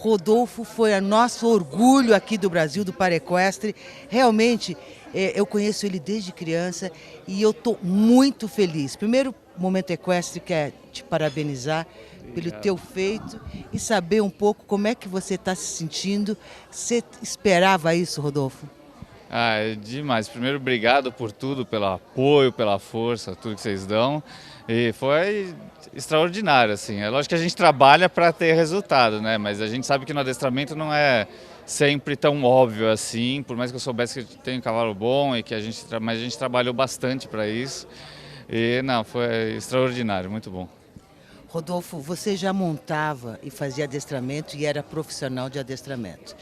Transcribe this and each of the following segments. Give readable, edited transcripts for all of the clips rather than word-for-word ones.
Rodolfo foi o nosso orgulho aqui do Brasil, do Paraequestre. Realmente, eu conheço ele desde criança e eu estou muito feliz. Primeiro momento equestre quer te parabenizar pelo teu feito e saber um pouco como é que você está se sentindo. Você esperava isso, Rodolfo? Ah, é demais. Primeiro, obrigado por tudo, pelo apoio, pela força, tudo que vocês dão. E foi extraordinário, assim. É lógico que a gente trabalha para ter resultado, né? Mas a gente sabe que no adestramento não é sempre tão óbvio assim. Por mais que eu soubesse que tem um cavalo bom e que mas a gente trabalhou bastante para isso. E não, foi extraordinário, muito bom. Rodolfo, você já montava e fazia adestramento e era profissional de adestramento.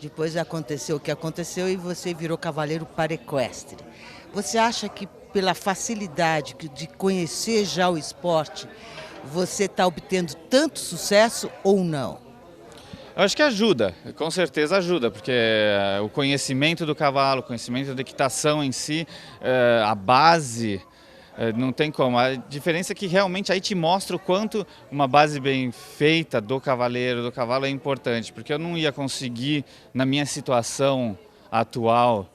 Depois aconteceu o que aconteceu e você virou cavaleiro paraequestre. Você acha que pela facilidade de conhecer já o esporte, você está obtendo tanto sucesso ou não? Eu acho que ajuda, com certeza ajuda, porque o conhecimento do cavalo, o conhecimento da equitação em si, a base, não tem como. A diferença é que realmente aí te mostra o quanto uma base bem feita do cavaleiro, do cavalo é importante, porque eu não ia conseguir, na minha situação atual,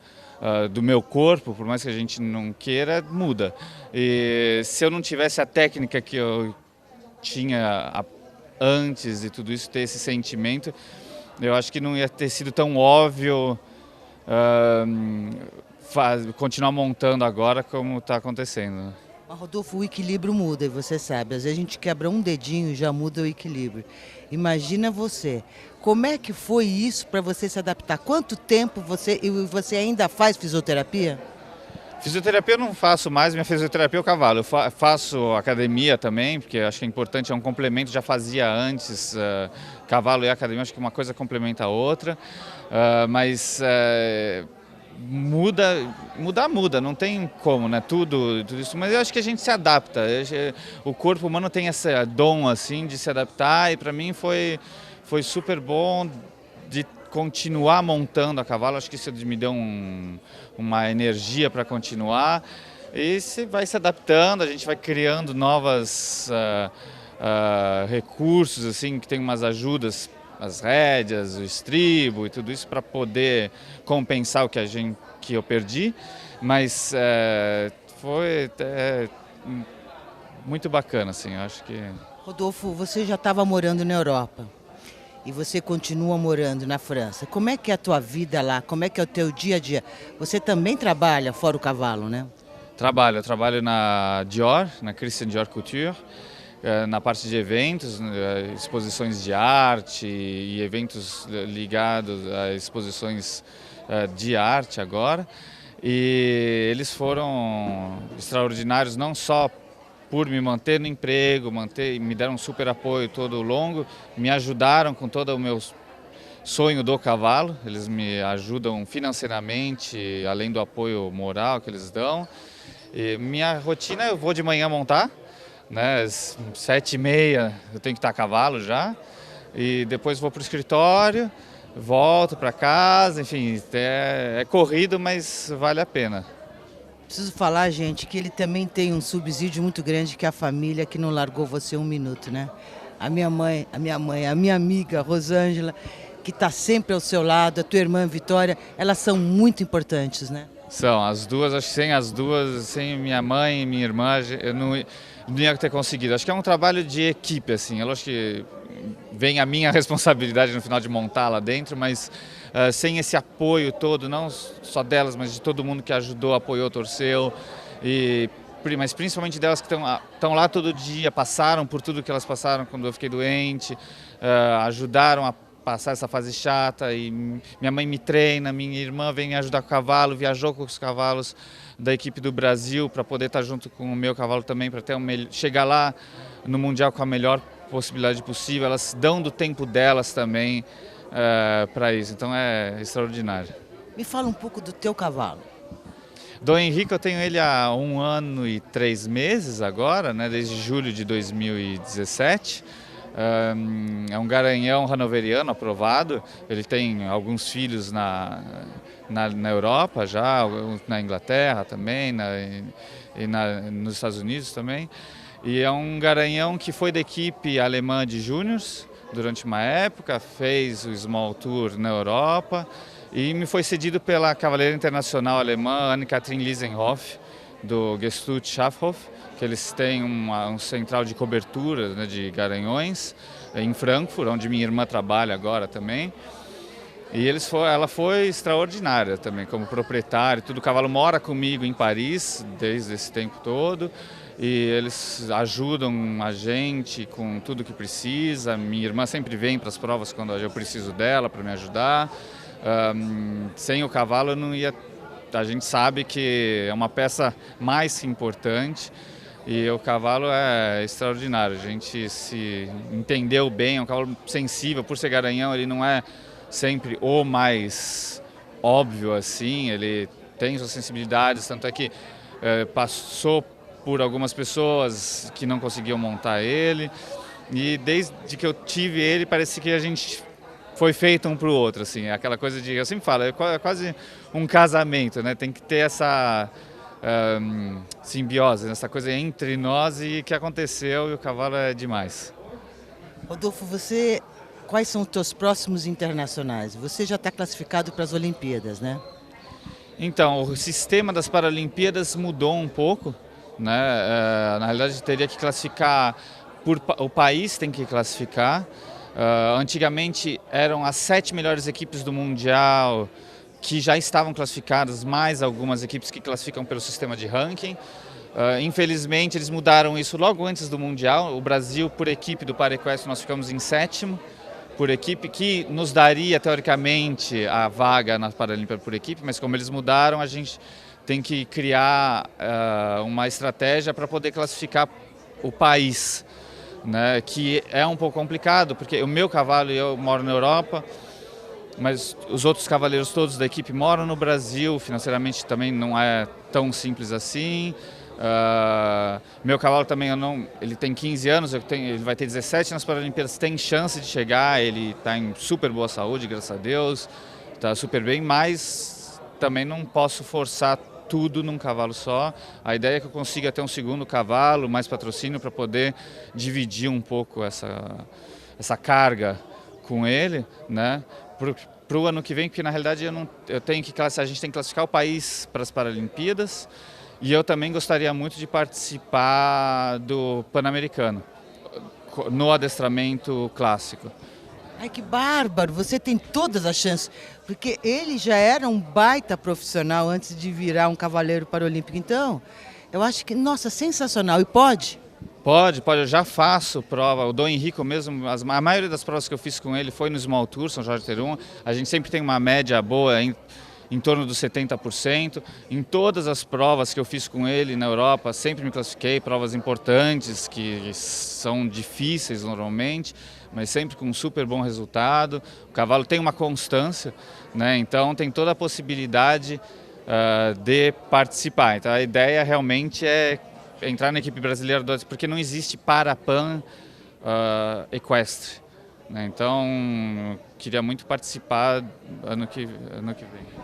do meu corpo, por mais que a gente não queira, muda. E se eu não tivesse a técnica que eu tinha antes de tudo isso, ter esse sentimento, eu acho que não ia ter sido tão óbvio continuar montando agora como está acontecendo. Mas, Rodolfo, o equilíbrio muda, e você sabe. Às vezes a gente quebra um dedinho e já muda o equilíbrio. Imagina você. Como é que foi isso para você se adaptar? Quanto tempo você ainda faz fisioterapia? Fisioterapia eu não faço mais, minha fisioterapia é o cavalo. Eu faço academia também, porque acho que é importante, é um complemento, já fazia antes. Cavalo e academia, acho que uma coisa complementa a outra. Mas muda, não tem como, né? Tudo isso, mas eu acho que a gente se adapta. O corpo humano tem esse dom assim de se adaptar e para mim foi super bom de continuar montando a cavalo. Acho que isso me deu uma energia para continuar. E se vai se adaptando, a gente vai criando novas recursos assim que tem umas ajudas, as rédeas, o estribo e tudo isso para poder compensar o que eu perdi, mas foi muito bacana assim, acho que. Rodolfo, você já estava morando na Europa e você continua morando na França. Como é que é a tua vida lá? Como é que é o teu dia a dia? Você também trabalha fora o cavalo, né? Eu trabalho na Dior, na Christian Dior Couture, na parte de eventos, exposições de arte e eventos ligados a exposições de arte agora. E eles foram extraordinários não só por me manter no emprego, me deram um super apoio todo longo, me ajudaram com todo o meu sonho do cavalo, eles me ajudam financeiramente, além do apoio moral que eles dão. E minha rotina, eu vou de manhã montar, né, às 7h30 eu tenho que estar a cavalo já, e depois vou para o escritório, volto para casa, enfim, é corrido, mas vale a pena. Preciso falar, gente, que ele também tem um subsídio muito grande, que é a família que não largou você um minuto, né? A minha amiga Rosângela, que está sempre ao seu lado, a tua irmã Vitória, elas são muito importantes, né? São as duas, acho que sem as duas, sem minha mãe e minha irmã, eu não ia ter conseguido. Acho que é um trabalho de equipe, assim. É lógico que vem a minha responsabilidade no final de montar lá dentro, mas sem esse apoio todo, não só delas, mas de todo mundo que ajudou, apoiou, torceu, mas principalmente delas que estão lá todo dia, passaram por tudo que elas passaram quando eu fiquei doente, ajudaram a passar essa fase chata, e minha mãe me treina, minha irmã vem me ajudar com o cavalo, viajou com os cavalos da equipe do Brasil para poder estar junto com o meu cavalo também, para ter chegar lá no Mundial com a melhor possibilidade possível. Elas dão do tempo delas também para isso, então é extraordinário. Me fala um pouco do teu cavalo. Dom Henrique, eu tenho ele há 1 ano e 3 meses agora, né, desde julho de 2017. É um garanhão hanoveriano aprovado. Ele tem alguns filhos na Europa já, na Inglaterra também, nos Estados Unidos também. E é um garanhão que foi da equipe alemã de júniors, durante uma época, fez o Small Tour na Europa e me foi cedido pela cavaleira internacional alemã Anne-Kathrin Liesenhoff, do Gestut Schafhof, que eles têm um central de cobertura, né, de garanhões em Frankfurt, onde minha irmã trabalha agora também. E ela foi extraordinária também, como proprietária e tudo. O cavalo mora comigo em Paris desde esse tempo todo e eles ajudam a gente com tudo que precisa. Minha irmã sempre vem para as provas quando eu preciso dela para me ajudar. Sem o cavalo eu não ia... A gente sabe que é uma peça mais que importante e o cavalo é extraordinário. A gente se entendeu bem, é um cavalo sensível, por ser garanhão ele não é sempre o mais óbvio assim, ele tem suas sensibilidades, tanto é que passou por algumas pessoas que não conseguiam montar ele e desde que eu tive ele parece que a gente foi feito um para o outro, assim, aquela coisa de, eu sempre falo, é quase um casamento, né? Tem que ter essa simbiose, essa coisa entre nós e que aconteceu e o cavalo é demais. Rodolfo, quais são os teus próximos internacionais? Você já está classificado para as Olimpíadas, né? Então, o sistema das Paralimpíadas mudou um pouco, né? Na realidade, teria que classificar, o país tem que classificar. Antigamente eram as 7 melhores equipes do Mundial que já estavam classificadas, mais algumas equipes que classificam pelo sistema de ranking. Infelizmente eles mudaram isso logo antes do Mundial. O Brasil, por equipe do Paraequestre, nós ficamos em 7º por equipe, que nos daria teoricamente a vaga na Paralímpica por equipe, mas como eles mudaram, a gente tem que criar uma estratégia para poder classificar o país, né, que é um pouco complicado, porque o meu cavalo e eu moro na Europa, mas os outros cavaleiros todos da equipe moram no Brasil, financeiramente também não é tão simples assim. Meu cavalo também, ele tem 15 anos, ele vai ter 17 nas Paralimpíadas, tem chance de chegar, ele está em super boa saúde, graças a Deus, está super bem, mas também não posso forçar tudo num cavalo só. A ideia é que eu consiga ter um segundo cavalo, mais patrocínio para poder dividir um pouco essa carga com ele, né? Para o ano que vem, porque na realidade a gente tem que classificar o país para as Paralimpíadas e eu também gostaria muito de participar do Pan-Americano, no adestramento clássico. Ai, que bárbaro! Você tem todas as chances, porque ele já era um baita profissional antes de virar um cavaleiro paralímpico. Então, eu acho que, nossa, sensacional. E pode? Pode, eu já faço prova. O Dom Henrico mesmo, a maioria das provas que eu fiz com ele foi no Small Tour, São Jorge Terum. A gente sempre tem uma média boa em torno dos 70%. Em todas as provas que eu fiz com ele na Europa, sempre me classifiquei, provas importantes, que são difíceis normalmente, mas sempre com um super bom resultado. O cavalo tem uma constância, né? Então tem toda a possibilidade de participar. Então a ideia realmente é entrar na equipe brasileira, porque não existe Parapan equestre, né? Então queria muito participar ano que vem.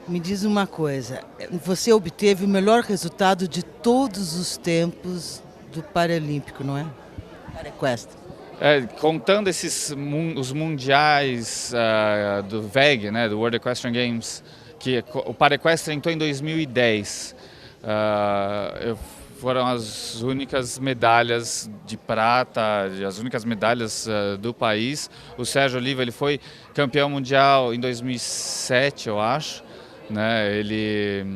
Me diz uma coisa, você obteve o melhor resultado de todos os tempos do Paralímpico, não é? Paraequestre. Contando os mundiais do WEG, né, do World Equestrian Games, que o Paraequestre entrou em 2010. Foram as únicas medalhas de prata, as únicas medalhas do país. O Sérgio Oliva, ele foi campeão mundial em 2007, eu acho, né? Ele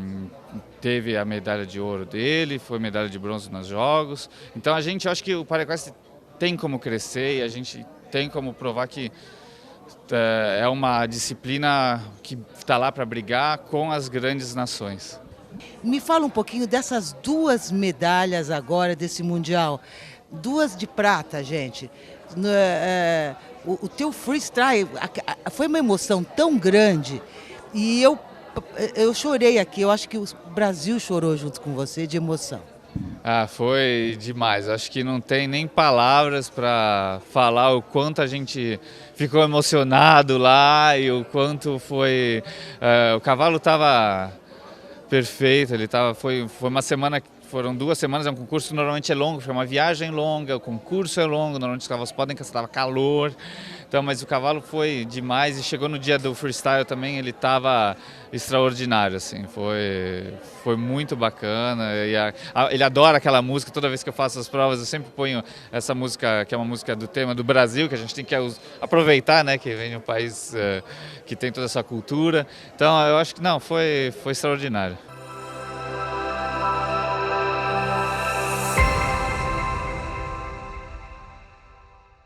teve a medalha de ouro dele, foi medalha de bronze nos Jogos. Então eu acho que o Paraequestre tem como crescer e a gente tem como provar que é uma disciplina que está lá para brigar com as grandes nações. Me fala um pouquinho dessas 2 medalhas agora desse Mundial. 2 de prata, gente. O teu freestyle foi uma emoção tão grande e eu chorei aqui. Eu acho que o Brasil chorou junto com você de emoção. Foi demais. Acho que não tem nem palavras para falar o quanto a gente ficou emocionado lá e o quanto foi... o cavalo estava perfeito, foi uma semana foram 2 semanas, é um concurso que normalmente é longo, porque é uma viagem longa, o concurso é longo, normalmente os cavalos podem cansar, estava calor, então, mas o cavalo foi demais e chegou no dia do freestyle também, ele estava extraordinário, assim, foi muito bacana, e ele adora aquela música, toda vez que eu faço as provas eu sempre ponho essa música, que é uma música do tema do Brasil, que a gente tem que aproveitar, né, que vem um país que tem toda essa cultura, então eu acho que não, foi extraordinário.